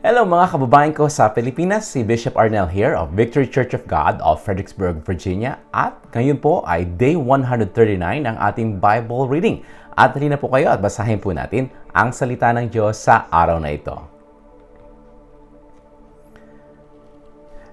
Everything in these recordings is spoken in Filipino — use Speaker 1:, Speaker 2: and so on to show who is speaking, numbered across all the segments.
Speaker 1: Hello mga kababayan ko sa Pilipinas, si Bishop Arnel here of Victory Church of God of Fredericksburg, Virginia. At ngayon po ay day 139 ng ating Bible reading. At halina po kayo at basahin po natin ang salita ng Diyos sa araw na ito.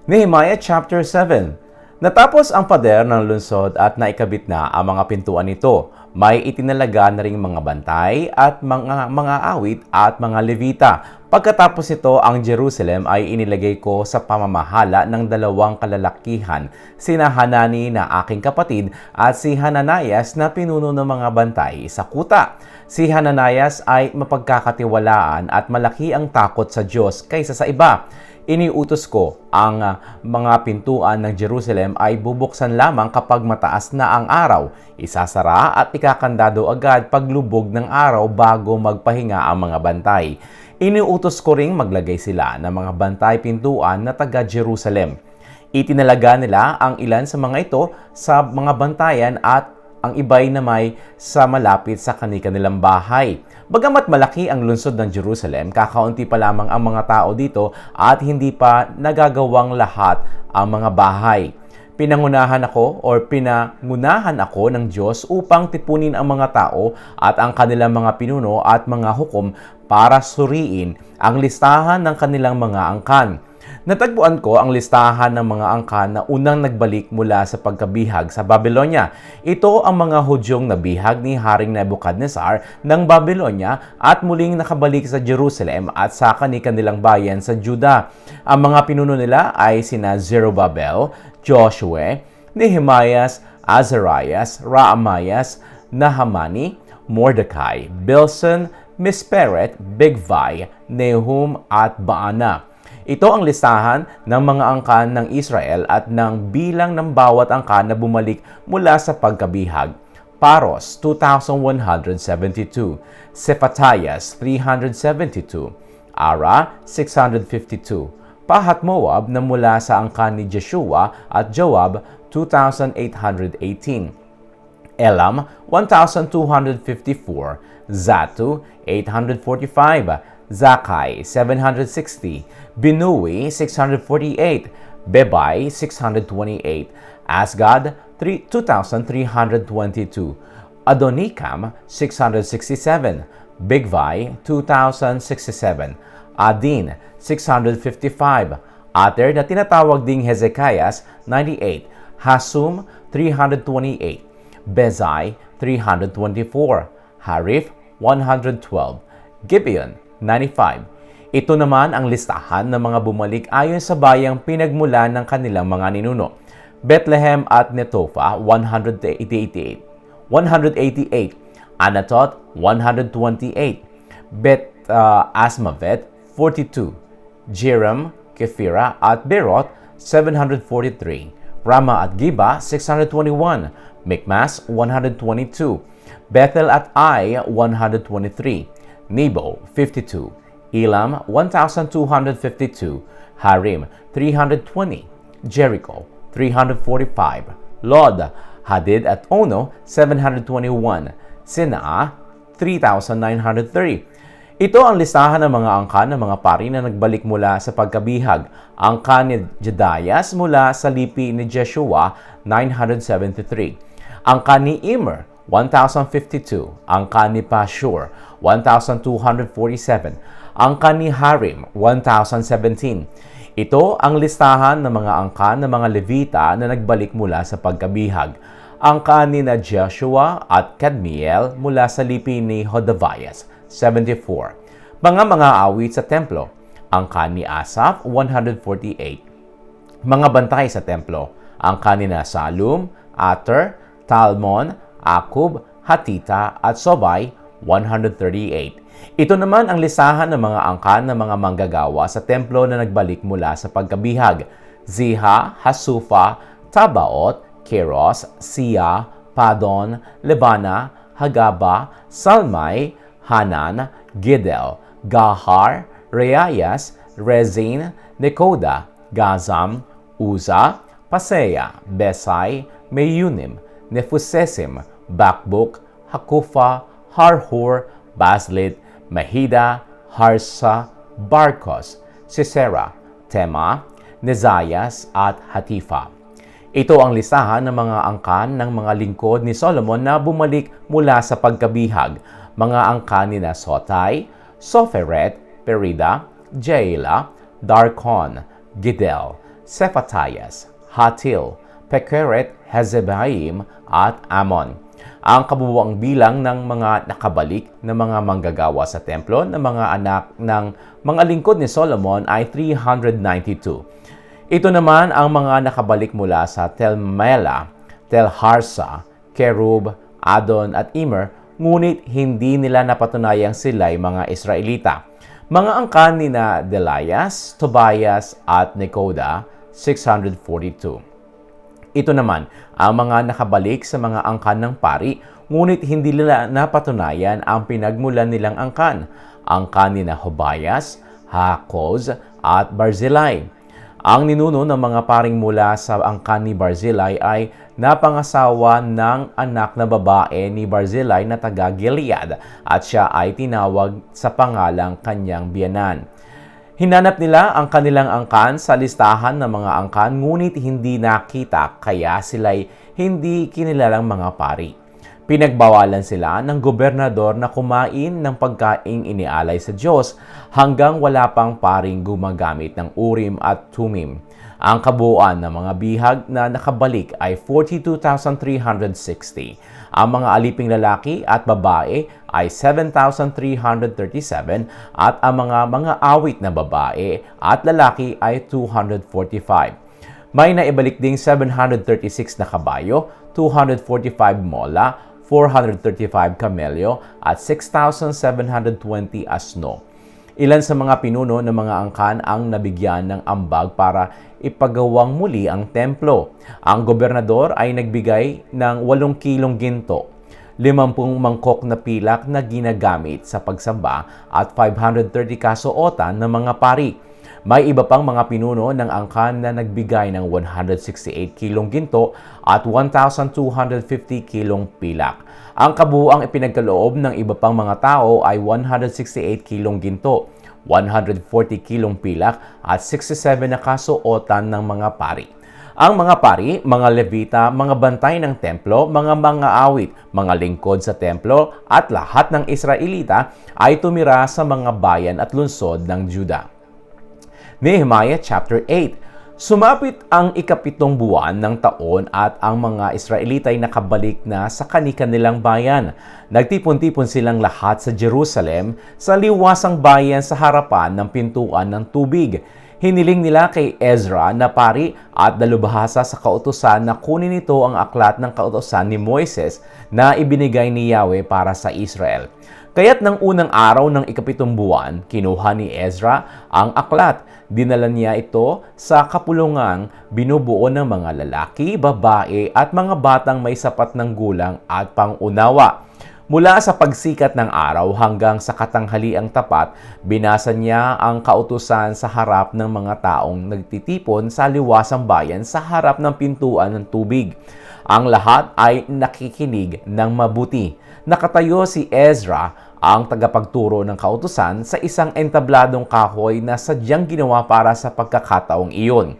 Speaker 1: Nehemiah chapter 7. Natapos ang pader ng lungsod at naikabit na ang mga pintuan nito. May itinalaga na ring mga bantay at mga awit at mga Levita. Pagkatapos nito, ang Jerusalem ay inilagay ko sa pamamahala ng dalawang kalalakihan, sina Hanani na aking kapatid at si Hananias na pinuno ng mga bantay sa kuta. Si Hananias ay mapagkakatiwalaan at malaki ang takot sa Diyos kaysa sa iba. Iniutos ko ang mga pintuan ng Jerusalem ay bubuksan lamang kapag mataas na ang araw. Isasara at ikakandado agad paglubog ng araw bago magpahinga ang mga bantay. Iniutos ko ring maglagay sila ng mga bantay pintuan na taga-Jerusalem. Itinalaga nila ang ilan sa mga ito sa mga bantayan at ang iba'y na may sa malapit sa kanilang bahay. Bagamat malaki ang lungsod ng Jerusalem, kakaunti pa lamang ang mga tao dito at hindi pa nagagawang lahat ang mga bahay. Pinangunahan ako ng Diyos upang tipunin ang mga tao at ang kanilang mga pinuno at mga hukom para suriin ang listahan ng kanilang mga angkan. Natagpuan ko ang listahan ng mga angkan na unang nagbalik mula sa pagkabihag sa Babylonia. Ito ang mga Hudyong nabihag ni Haring Nebuchadnezzar ng Babylonia at muling nakabalik sa Jerusalem at sa kanilang bayan sa Judah. Ang mga pinuno nila ay sina Zerubbabel, Joshua, Nehemias, Azarias, Raamias, Nahamani, Mordecai, Bilson, Misperet, Bigvai, Nehum at Baana. Ito ang listahan ng mga angkan ng Israel at ng bilang ng bawat angkan na bumalik mula sa pagkabihag. Paros, 2,172. Sephatias, 372. Ara, 652. Pahat Moab na mula sa angkan ni Jeshua at Joab, 2,818. Elam, 1,254. Zatu, 845. Zakai, 760. Binui, 648. Bebai, 628. Asgad, 2,322. Adonikam, 667. Bigvai, 2,067. Adin, 655. Ater na tinatawag ding Hezekias, 98. Hasum, 328. Bezai, 324. Harif, 112. Gibeon, 95. Ito naman ang listahan ng mga bumalik ayon sa bayang pinagmulan ng kanilang mga ninuno. Bethlehem at Netophah, 188. Anatot, 128. Asmavet, 42. Jeram, Kephira at Beroth, 743. Rama at Giba, 621. Mikmas, 122. Bethel at Ai, 123. Nebo, 52. Elam, 1,252. Harim, 320. Jericho, 345. Lod, Hadid at Ono, 721. Sinaa, 3,930. Ito ang listahan ng mga angkan ng mga pari na nagbalik mula sa pagkabihag. Angkan ni Jedaias mula sa lipi ni Jeshua, 973. Angkan ni Immer, 1,052. Angkan ni Pashur, 1,247. Angkan ni Harim, 1,017. Ito ang listahan ng mga angkan ng mga Levita na nagbalik mula sa pagkabihag. Angkan ni Joshua at Kadmiel mula sa lipi ni Hodavias, 74. Mga awit sa templo. Angkan ni Asaph, 148. Mga bantay sa templo. Angkan ni Salum, Ater, Talmon, Akub, Hatita at Sobay, 138. Ito naman ang listahan ng mga angkan ng mga manggagawa sa templo na nagbalik mula sa pagkabihag. Ziha, Hasufa, Tabaot, Keros, Sia, Padon, Lebana, Hagaba, Salmai, Hanan, Gidel, Gahar, Reayas, Rezin, Nekoda, Gazam, Uza, Paseya, Besai, Meyunim, Nefusesim, Bakbuk, Hakufa, Harhur, Baslit, Mahida, Harsa, Barkos, Sisera, Tema, Nezayas at Hatifa. Ito ang listahan ng mga angkan ng mga lingkod ni Solomon na bumalik mula sa pagkabihag. Mga angkan ni Sotai, Soferet, Perida, Jaela, Darkon, Gidel, Sephatayas, Hatil, Pekeret, Hezebaim at Amon. Ang kabubuang bilang ng mga nakabalik na mga manggagawa sa templo ng mga anak ng mga lingkod ni Solomon ay 392. Ito naman ang mga nakabalik mula sa Tel Mela, Tel Harsa, Kerub, Adon at Immer, ngunit hindi nila napatunayang sila'y mga Israelita. Mga angkan ni Delayas, Tobias at Nekoda, 642. Ito naman ang mga nakabalik sa mga angkan ng pari, ngunit hindi nila napatunayan ang pinagmulan nilang angkan. Angkan ni Hobayas, Hakoz at Barzillai. Ang ninuno ng mga paring mula sa angkan ni Barzillai ay napangasawa ng anak na babae ni Barzillai na taga Gilead at siya ay tinawag sa pangalang kanyang biyanan. Hinanap nila ang kanilang angkan sa listahan ng mga angkan ngunit hindi nakita kaya sila'y hindi kinilalang mga pari. Pinagbawalan sila ng gobernador na kumain ng pagkaing inialay sa Diyos hanggang wala pang paring gumagamit ng Urim at Tumim. Ang kabuuan ng mga bihag na nakabalik ay 42,360. Ang mga aliping lalaki at babae ay 7,337 at ang mga awit na babae at lalaki ay 245. May naibalik ding 736 na kabayo, 245 mola, 435 kamelyo at 6,720 asno. Ilan sa mga pinuno ng mga angkan ang nabigyan ng ambag para ipagawang muli ang templo. Ang gobernador ay nagbigay ng 8 kilong ginto, 50 mangkok na pilak na ginagamit sa pagsamba at 530 kasuotan ng mga pari. May iba pang mga pinuno ng angkan na nagbigay ng 168 kilong ginto at 1,250 kilong pilak. Ang kabuuang ipinagkaloob ng iba pang mga tao ay 168 kilong ginto, 140 kilong pilak at 67 na kasuotan ng mga pari. Ang mga pari, mga levita, mga bantay ng templo, mga awit, mga lingkod sa templo at lahat ng Israelita ay tumira sa mga bayan at lungsod ng Juda. Nehemiah chapter 8. Sumapit ang ikapitong buwan ng taon at ang mga Israelita ay nakabalik na sa kani-kanilang bayan. Nagtipon-tipon silang lahat sa Jerusalem sa liwasang bayan sa harapan ng pintuan ng tubig. Hiniling nila kay Ezra na pari at dalubhasa sa kautusan na kunin ito ang aklat ng kautusan ni Moises na ibinigay ni Yahweh para sa Israel. Kaya't ng unang araw ng ikapitong buwan, kinuha ni Ezra ang aklat. Dinala niya ito sa kapulungang binubuo ng mga lalaki, babae at mga batang may sapat ng gulang at pangunawa. Mula sa pagsikat ng araw hanggang sa katanghaliang tapat, binasa niya ang kautusan sa harap ng mga taong nagtitipon sa liwasang bayan sa harap ng pintuan ng tubig. Ang lahat ay nakikinig ng mabuti. Nakatayo si Ezra, ang tagapagturo ng kautusan, sa isang entabladong kahoy na sadyang ginawa para sa pagkakataong iyon.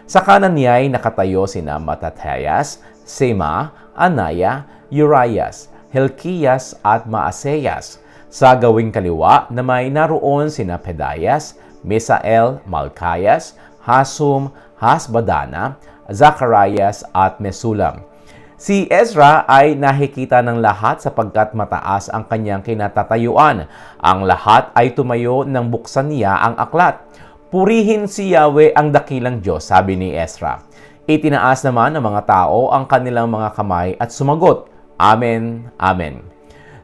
Speaker 1: Sa kanan niya ay nakatayo sina Matathias, Sema, Anaya, Urias, Hilkias at Maaseyas. Sa gawing kaliwa na may naroon sina Pedaias, Misael, Malkayas, Hasum, Hasbadana, Zacharias at Mesulam. Si Ezra ay nakikita ng lahat sapagkat mataas ang kanyang kinatatayuan. Ang lahat ay tumayo nang buksan niya ang aklat. Purihin si Yahweh ang dakilang Diyos, sabi ni Ezra. Itinaas naman ng mga tao ang kanilang mga kamay at sumagot, Amen, Amen.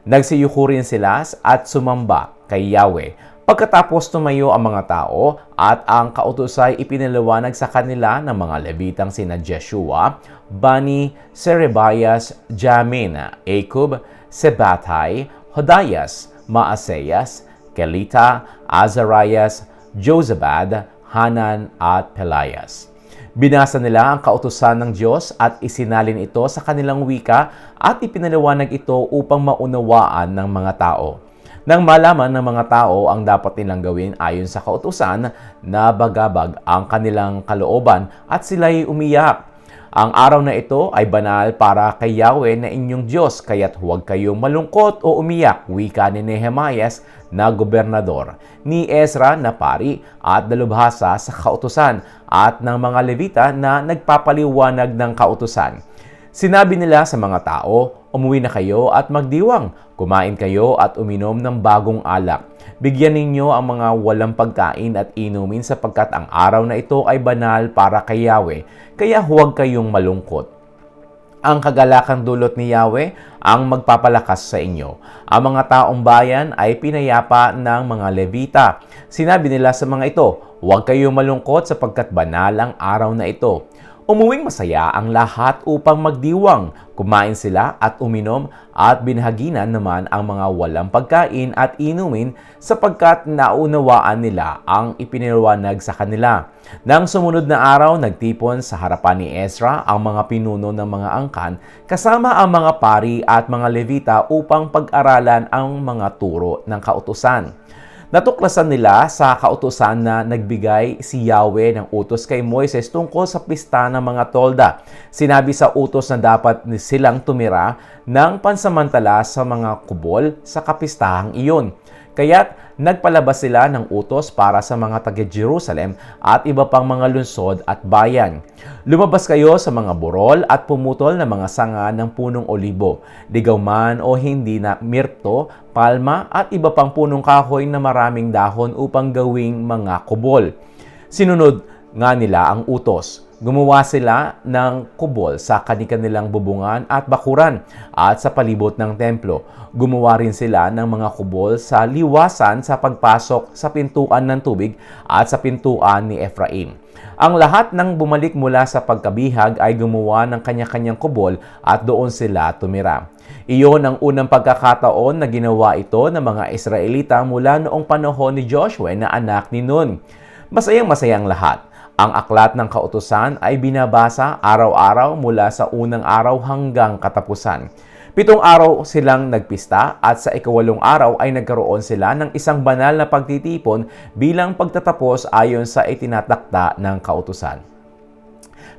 Speaker 1: Nagsiyuko rin sila at sumamba kay Yahweh. Pagkatapos tumayo ang mga tao at ang kautusay ipinaliwanag sa kanila ng mga Levitang sina Jeshua, Bani, Serebias, Jamin, Akub, Sebatai, Hodayas, Maaseyas, Kelita, Azarias, Jozabad, Hanan at Pelayas. Binasa nila ang kautusan ng Diyos at isinalin ito sa kanilang wika at ipinaliwanag ito upang maunawaan ng mga tao. Nang malaman ng mga tao ang dapat nilang gawin ayon sa kautusan, nabagabag ang kanilang kalooban at sila'y umiyak. Ang araw na ito ay banal para kay Yahweh na inyong Diyos, kaya't huwag kayong malungkot o umiyak, wika ni Nehemias na gobernador, ni Ezra na pari at dalubhasa sa kautusan at ng mga Levita na nagpapaliwanag ng kautusan. Sinabi nila sa mga tao, umuwi na kayo at magdiwang, kumain kayo at uminom ng bagong alak. Bigyan ninyo ang mga walang pagkain at inumin sapagkat ang araw na ito ay banal para kay Yahweh, kaya huwag kayong malungkot. Ang kagalakang dulot ni Yahweh ang magpapalakas sa inyo. Ang mga taong bayan ay pinayapa ng mga Levita. Sinabi nila sa mga ito, huwag kayong malungkot sapagkat banal ang araw na ito. Umuwing masaya ang lahat upang magdiwang. Kumain sila at uminom at binhaginan naman ang mga walang pagkain at inumin sapagkat naunawaan nila ang ipinaliwanag sa kanila. Nang sumunod na araw, nagtipon sa harapan ni Ezra ang mga pinuno ng mga angkan kasama ang mga pari at mga Levita upang pag-aralan ang mga turo ng kautusan. Natuklasan nila sa kautusan na nagbigay si Yahweh ng utos kay Moises tungkol sa pista ng mga tolda. Sinabi sa utos na dapat silang tumira ng pansamantala sa mga kubol sa kapistahang iyon. Kaya't nagpalabas sila ng utos para sa mga taga-Jerusalem at iba pang mga lungsod at bayan. Lumabas kayo sa mga burol at pumutol ng mga sanga ng punong olibo, ligaw man o hindi na mirto, palma at iba pang punong kahoy na maraming dahon upang gawing mga kubol. Sinunod nga nila ang utos. Gumawa sila ng kubol sa kanilang bubungan at bakuran at sa palibot ng templo. Gumawa rin sila ng mga kubol sa liwasan sa pagpasok sa pintuan ng tubig at sa pintuan ni Ephraim. Ang lahat ng bumalik mula sa pagkabihag ay gumawa ng kanya-kanyang kubol at doon sila tumira. Iyon ang unang pagkakataon na ginawa ito ng mga Israelita mula noong panahon ni Joshua na anak ni Nun. Masayang-masayang lahat. Ang aklat ng kautusan ay binabasa araw-araw mula sa unang araw hanggang katapusan. 7 araw silang nagpista at sa ika-8 araw ay nagkaroon sila ng isang banal na pagtitipon bilang pagtatapos ayon sa itinatakda ng kautusan.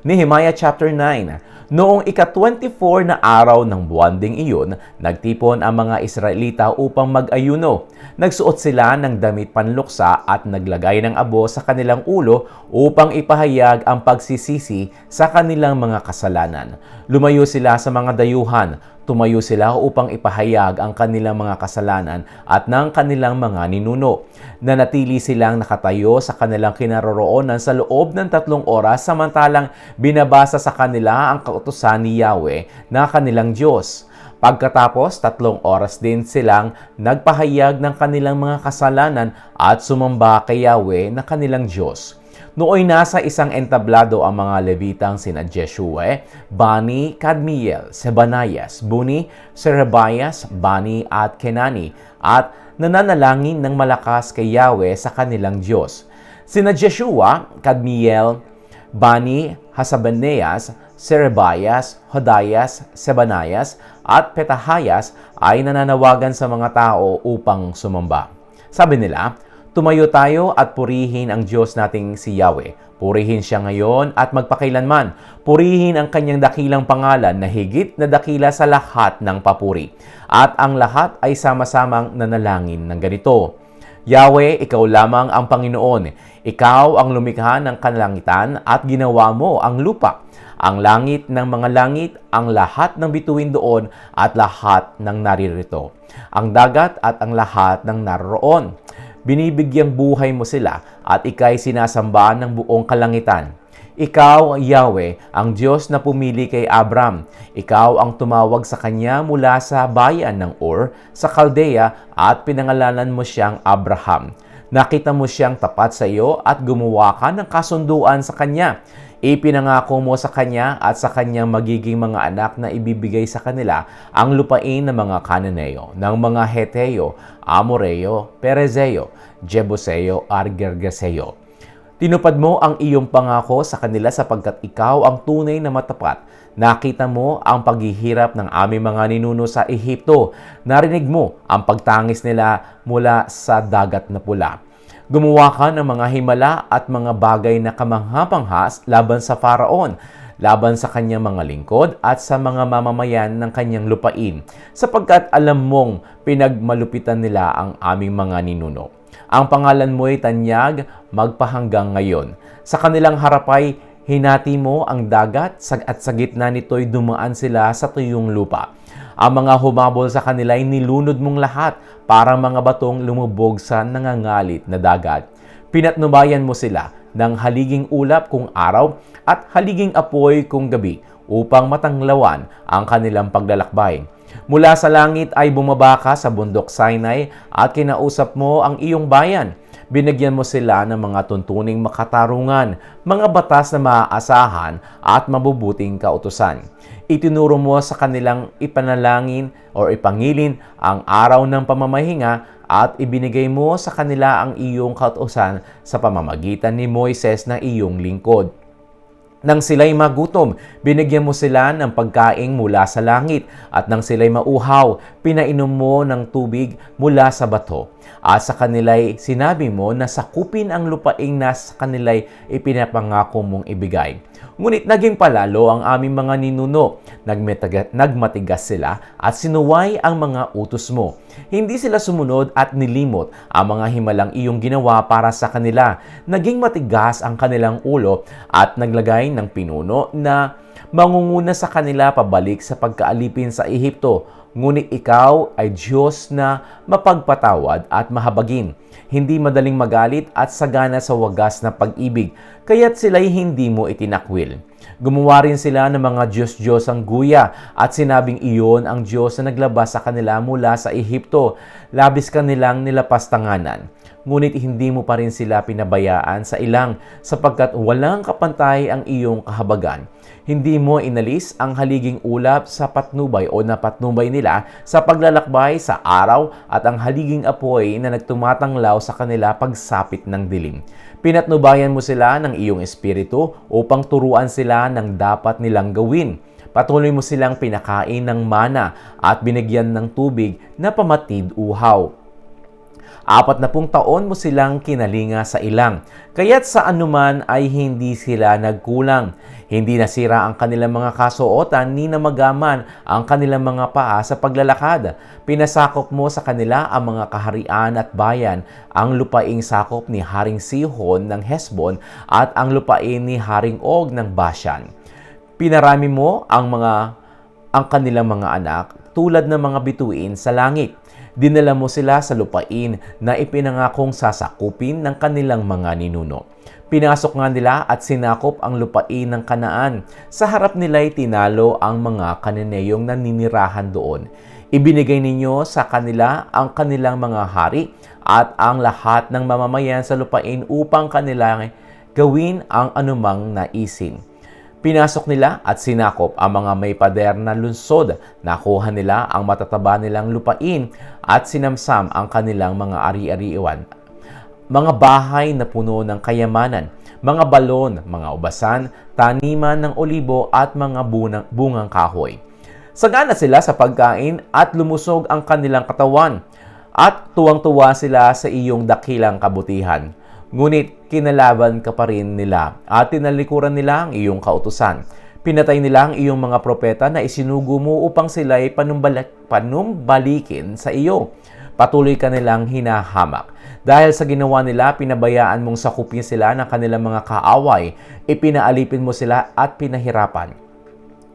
Speaker 1: Nehemiah chapter 9. Noong ika-24 na araw ng buwan ding iyon, nagtipon ang mga Israelita upang mag-ayuno. Nagsuot sila ng damit panluksa at naglagay ng abo sa kanilang ulo upang ipahayag ang pagsisisi sa kanilang mga kasalanan. Lumayo sila sa mga dayuhan. Tumayo sila upang ipahayag ang kanilang mga kasalanan at ng kanilang mga ninuno. Nanatili silang nakatayo sa kanilang kinaroroonan sa loob ng 3 oras samantalang binabasa sa kanila ang kautusan ni Yahweh na kanilang Diyos. Pagkatapos, 3 oras din silang nagpahayag ng kanilang mga kasalanan at sumamba kay Yahweh na kanilang Diyos. Nooy nasa isang entablado ang mga Levitang sina Jeshua, Bani, Kadmiel, Sebanias, Buni, Serebias, Bani at Kenani at nananalangin ng malakas kay Yahweh sa kanilang Diyos. Sina Jeshua, Kadmiel, Bani, Hasabaneas, Serebias, Hodayas, Sebanias at Petahayas ay nananawagan sa mga tao upang sumamba. Sabi nila, tumayo tayo at purihin ang Diyos nating si Yahweh. Purihin siya ngayon at magpakailanman. Purihin ang kanyang dakilang pangalan na higit na dakila sa lahat ng papuri. At ang lahat ay sama-samang nanalangin ng ganito. Yahweh, ikaw lamang ang Panginoon. Ikaw ang lumikha ng kalangitan at ginawa mo ang lupa. Ang langit ng mga langit, ang lahat ng bituin doon at lahat ng naririto. Ang dagat at ang lahat ng naroroon. Binibigyang buhay mo sila at ika'y sinasamba ng buong kalangitan. Ikaw, Yahweh, ang Diyos na pumili kay Abram. Ikaw ang tumawag sa kanya mula sa bayan ng Ur, sa Caldea at pinangalanan mo siyang Abraham. Nakita mo siyang tapat sa iyo at gumawa ka ng kasunduan sa kanya. Ipinangako mo sa kanya at sa kanyang magiging mga anak na ibibigay sa kanila ang lupain ng mga Kananeo, ng mga Heteo, Amoreo, Perezeo, Jebuseo at Gergeseo. Tinupad mo ang iyong pangako sa kanila sapagkat ikaw ang tunay na matapat. Nakita mo ang paghihirap ng aming mga ninuno sa Ehipto. Narinig mo ang pagtangis nila mula sa dagat na pula. Gumawa ka ng mga himala at mga bagay na kamangha-mangha laban sa Faraon, laban sa kanyang mga lingkod at sa mga mamamayan ng kanyang lupain, sapagkat alam mong pinagmalupitan nila ang aming mga ninuno. Ang pangalan mo ay tanyag magpahanggang ngayon. Sa kanilang harapay, hinati mo ang dagat at sa gitna nito'y dumaan sila sa tuyong lupa. Ang mga humabol sa kanila ay nilunod mong lahat para mga batong lumubog sa nangangalit na dagat. Pinatnubayan mo sila ng haliging ulap kung araw at haliging apoy kung gabi upang matanglawan ang kanilang paglalakbay. Mula sa langit ay bumaba ka sa bundok Sinai at kinausap mo ang iyong bayan. Binigyan mo sila ng mga tuntuning makatarungan, mga batas na maaasahan at mabubuting kautusan. Itinuro mo sa kanilang ipanalangin o ipangilin ang araw ng pamamahinga at ibinigay mo sa kanila ang iyong kautusan sa pamamagitan ni Moises na iyong lingkod. Nang sila'y magutom, binigyan mo sila ng pagkain mula sa langit at nang sila'y mauhaw, pinainom mo ng tubig mula sa bato. At sa kanila'y sinabi mo na sakupin ang lupaing na sa kanila'y ipinapangako mong ibigay. Ngunit naging palalo ang aming mga ninuno. Nagmatigas sila at sinuway ang mga utos mo. Hindi sila sumunod at nilimot ang mga himalang iyong ginawa para sa kanila. Naging matigas ang kanilang ulo at naglagay ng pinuno na mangunguna sa kanila pabalik sa pagkaalipin sa Ehipto. Ngunit ikaw ay Diyos na mapagpatawad at mahabagin, hindi madaling magalit at sagana sa wagas na pag-ibig, kaya't sila'y hindi mo itinakwil. Gumawa rin sila ng mga Diyos-Diyos ang guya at sinabing iyon ang Diyos na naglabas sa kanila mula sa Ehipto. Labis ka nilang nilapastanganan. Ngunit hindi mo pa rin sila pinabayaan sa ilang sapagkat walang kapantay ang iyong kahabagan. Hindi mo inalis ang haliging ulap sa patnubay o napatnubay nila sa paglalakbay sa araw at ang haliging apoy na nagtumatanglaw sa kanila pagsapit ng dilim. Pinatnubayan mo sila ng iyong espiritu upang turuan sila ng dapat nilang gawin. Patuloy mo silang pinakain ng mana at binigyan ng tubig na pamatid uhaw. 40 taon mo silang kinalinga sa ilang, kaya't sa anuman ay hindi sila nagkulang. Hindi nasira ang kanilang mga kasuotan ni namagaman ang kanilang mga paa sa paglalakad. Pinasakop mo sa kanila ang mga kaharian at bayan, ang lupaing sakop ni Haring Sihon ng Hesbon at ang lupain ni Haring Og ng Bashan. Pinarami mo ang kanilang mga anak tulad ng mga bituin sa langit. Dinala mo sila sa lupain na ipinangakong sasakupin ng kanilang mga ninuno. Pinasok nga nila at sinakop ang lupain ng Kanaan. Sa harap nila'y tinalo ang mga Kananeyong naninirahan doon. Ibinigay ninyo sa kanila ang kanilang mga hari at ang lahat ng mamamayan sa lupain upang kanilang gawin ang anumang naisin. Pinasok nila at sinakop ang mga may pader na lunsod. Nakuha nila ang matataba nilang lupain at sinamsam ang kanilang mga ari-ariwan. Mga bahay na puno ng kayamanan, mga balon, mga ubasan, taniman ng olibo at mga bungang kahoy. Sagana sila sa pagkain at lumusog ang kanilang katawan at tuwang-tuwa sila sa iyong dakilang kabutihan. Ngunit kinalaban ka pa rin nila at tinalikuran nila ang iyong kautusan. Pinatay nila ang iyong mga propeta na isinugo mo upang sila'y panumbalikin sa iyo. Patuloy ka nilang hinahamak. Dahil sa ginawa nila, pinabayaan mong sakupin sila ng kanilang mga kaaway. Ipinaalipin mo sila at pinahirapan.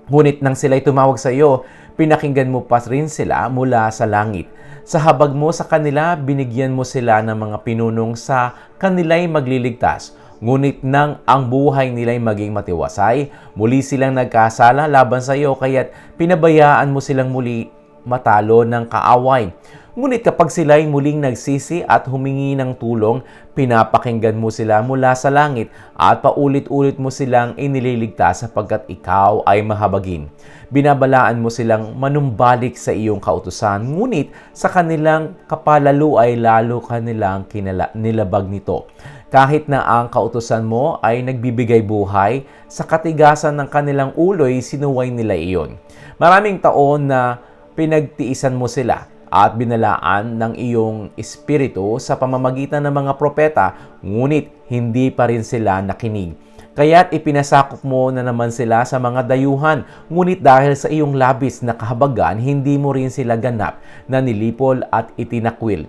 Speaker 1: Ngunit nang sila'y tumawag sa iyo, pinakinggan mo pa rin sila mula sa langit. Sa habag mo sa kanila, binigyan mo sila ng mga pinunong sa kanila'y magliligtas. Ngunit nang ang buhay nila'y maging matiwasay, muli silang nagkasala laban sa iyo, kaya't pinabayaan mo silang muli matalo ng kaaway. Ngunit kapag sila'y muling nagsisi at humingi ng tulong, pinapakinggan mo sila mula sa langit at paulit-ulit mo silang inililigtas sapagkat ikaw ay mahabagin. Binabalaan mo silang manumbalik sa iyong kautusan, ngunit sa kanilang kapalalo ay lalo kanilang nilabag nito. Kahit na ang kautusan mo ay nagbibigay buhay, sa katigasan ng kanilang ulo'y sinuway nila iyon. Maraming taon na pinagtiisan mo sila at binalaan ng iyong espiritu sa pamamagitan ng mga propeta, ngunit hindi pa rin sila nakinig. Kaya't ipinasakop mo na naman sila sa mga dayuhan, ngunit dahil sa iyong labis na kahabagan, hindi mo rin sila ganap na nilipol at itinakwil.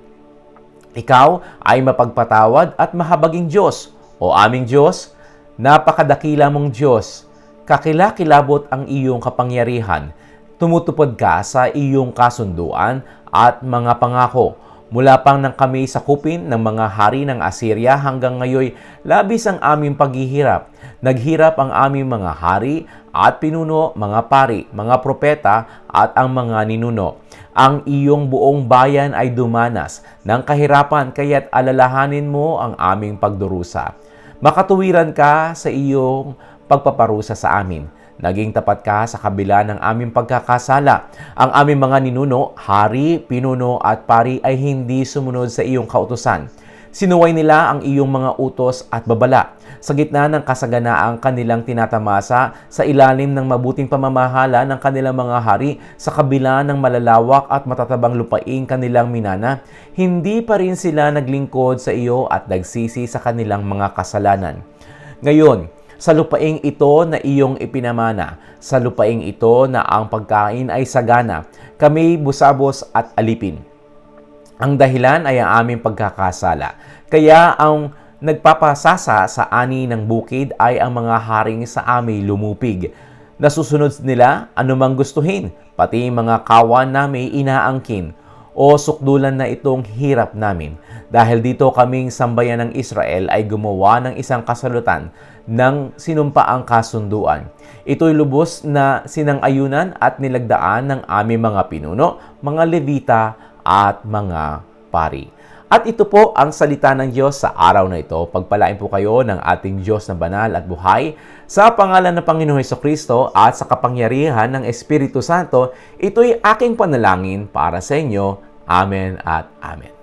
Speaker 1: Ikaw ay mapagpatawad at mahabaging Diyos. O aming Diyos, napakadakila mong Diyos. Kakilakilabot ang iyong kapangyarihan. Tumutupad ka sa iyong kasunduan at mga pangako. Mula pang nang kami sakupin ng mga hari ng Assyria hanggang ngayon, labis ang aming paghihirap. Naghirap ang aming mga hari at pinuno, mga pari, mga propeta at ang mga ninuno. Ang iyong buong bayan ay dumanas ng kahirapan, kaya't alalahanin mo ang aming pagdurusa. Makatuwiran ka sa iyong pagpaparusa sa amin. Naging tapat ka sa kabila ng aming pagkakasala. Ang aming mga ninuno, hari, pinuno at pari ay hindi sumunod sa iyong kautusan. Sinuway nila ang iyong mga utos at babala. Sa gitna ng kasaganaang kanilang tinatamasa, sa ilalim ng mabuting pamamahala ng kanilang mga hari, sa kabila ng malalawak at matatabang lupaing kanilang minana, hindi pa rin sila naglingkod sa iyo at nagsisi sa kanilang mga kasalanan. Ngayon, sa lupaing ito na iyong ipinamana, sa lupaing ito na ang pagkain ay sagana, kami busabos at alipin. Ang dahilan ay ang aming pagkakasala. Kaya ang nagpapasasa sa ani ng bukid ay ang mga haring sa amin lumupig. Nasusunod nila anumang gustuhin, pati mga kawan namin inaangkin. O sukdulan na itong hirap namin. Dahil dito kaming sambayan ng Israel ay gumawa ng isang kasalutan ng sinumpaang kasunduan. Ito'y lubos na sinang-ayunan at nilagdaan ng aming mga pinuno, mga Levita at mga pari. At ito po ang salita ng Diyos sa araw na ito. Pagpalain po kayo ng ating Diyos na banal at buhay. Sa pangalan ng Panginoong Hesukristo at sa kapangyarihan ng Espiritu Santo, ito'y aking panalangin para sa inyo. Amen at Amen.